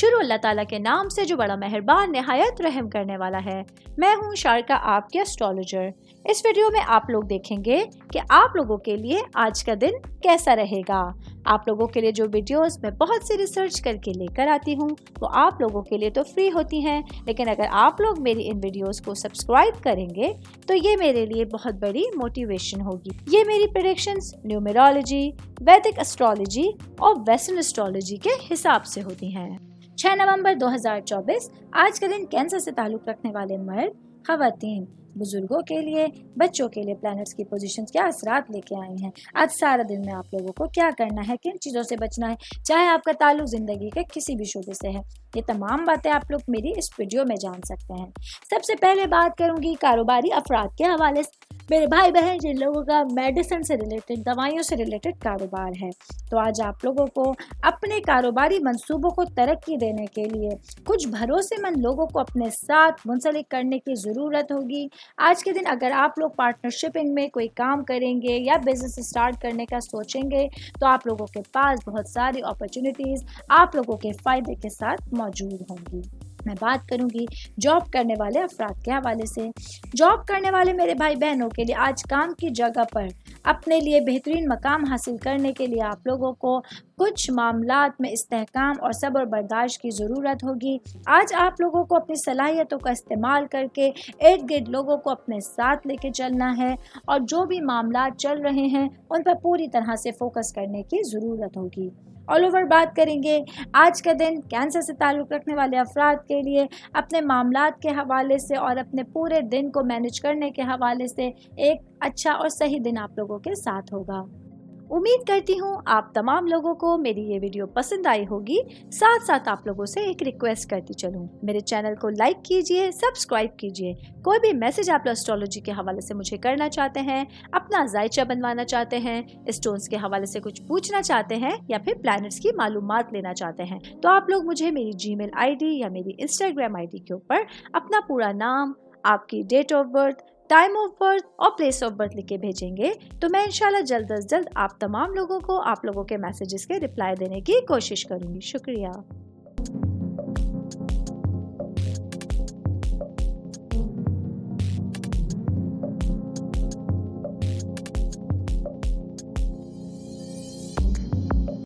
شروع اللہ تعالیٰ کے نام سے جو بڑا مہربان نہایت رحم کرنے والا ہے۔ میں ہوں شارکا، آپ کے اسٹرالوجر۔ اس ویڈیو میں آپ لوگ دیکھیں گے کہ آپ لوگوں کے لیے آج کا دن کیسا رہے گا۔ آپ لوگوں کے لیے جو ویڈیوز میں بہت سی ریسرچ کر کے لے کر آتی ہوں وہ آپ لوگوں کے لیے تو فری ہوتی ہیں، لیکن اگر آپ لوگ میری ان ویڈیوز کو سبسکرائب کریں گے تو یہ میرے لیے بہت بڑی موٹیویشن ہوگی۔ یہ میری پریڈکشنز نیومرولوجی، ویدک اسٹرالوجی اور ویسٹرن اسٹرالوجی کے حساب سے ہوتی ہیں۔ 6 نومبر 2024 آج کا دن کینسر سے تعلق رکھنے والے مرد، خواتین، بزرگوں کے لیے، بچوں کے لیے پلانٹس کی پوزیشنز کیا اثرات لے کے آئی ہیں۔ آج سارا دن میں آپ لوگوں کو کیا کرنا ہے، کن چیزوں سے بچنا ہے، چاہے آپ کا تعلق زندگی کے کسی بھی شعبے سے ہے، یہ تمام باتیں آپ لوگ میری اس ویڈیو میں جان سکتے ہیں۔ سب سے پہلے بات کروں گی کاروباری افراد کے حوالے سے۔ میرے بھائی بہن جن لوگوں کا میڈیسن سے ریلیٹڈ، دوائیوں سے ریلیٹڈ کاروبار ہے، تو آج آپ لوگوں کو اپنے کاروباری منصوبوں کو ترقی دینے کے لیے کچھ بھروسے مند لوگوں کو اپنے ساتھ منسلک کرنے کی ضرورت ہوگی۔ آج کے دن اگر آپ لوگ پارٹنرشپنگ میں کوئی کام کریں گے یا بزنس اسٹارٹ کرنے کا سوچیں گے تو آپ لوگوں کے پاس بہت ساری اپرچونیٹیز آپ لوگوں کے فائدے کے ساتھ موجود ہوں گی۔ میں بات کروں گی جاب کرنے والے افراد کے حوالے سے۔ جاب کرنے والے میرے بھائی بہنوں کے لیے آج کام کی جگہ پر اپنے لیے بہترین مقام حاصل کرنے کے لیے آپ لوگوں کو کچھ معاملات میں استحکام اور صبر برداشت کی ضرورت ہوگی۔ آج آپ لوگوں کو اپنی صلاحیتوں کا استعمال کر کے ارد گرد لوگوں کو اپنے ساتھ لے کے چلنا ہے اور جو بھی معاملات چل رہے ہیں ان پر پوری طرح سے فوکس کرنے کی ضرورت ہوگی۔ آل اوور بات کریں گے آج کا دن کینسر سے تعلق رکھنے والے افراد کے لیے اپنے معاملات کے حوالے سے اور اپنے پورے دن کو مینج کرنے کے حوالے سے ایک اچھا اور صحیح دن آپ لوگوں کے ساتھ ہوگا۔ امید کرتی ہوں آپ تمام لوگوں کو میری یہ ویڈیو پسند آئی ہوگی۔ ساتھ ساتھ آپ لوگوں سے ایک ریکویسٹ کرتی چلوں، میرے چینل کو لائک کیجئے، سبسکرائب کیجئے۔ کوئی بھی میسج آپ اسٹرالوجی کے حوالے سے مجھے کرنا چاہتے ہیں، اپنا ذائچہ بنوانا چاہتے ہیں، اسٹونز کے حوالے سے کچھ پوچھنا چاہتے ہیں یا پھر پلانٹس کی معلومات لینا چاہتے ہیں تو آپ لوگ مجھے میری جی میل آئی ڈی یا میری انسٹاگرام آئی ڈی کے اوپر اپنا پورا نام، آپ کی date of birth, time of birth اور پلیس آف برتھ لکھ کے بھیجیں گے تو میں انشاءاللہ جلد از جلد آپ تمام لوگوں کو آپ لوگوں کے میسیجز کے رپلائی دینے کی کوشش کروں گی۔ شکریہ۔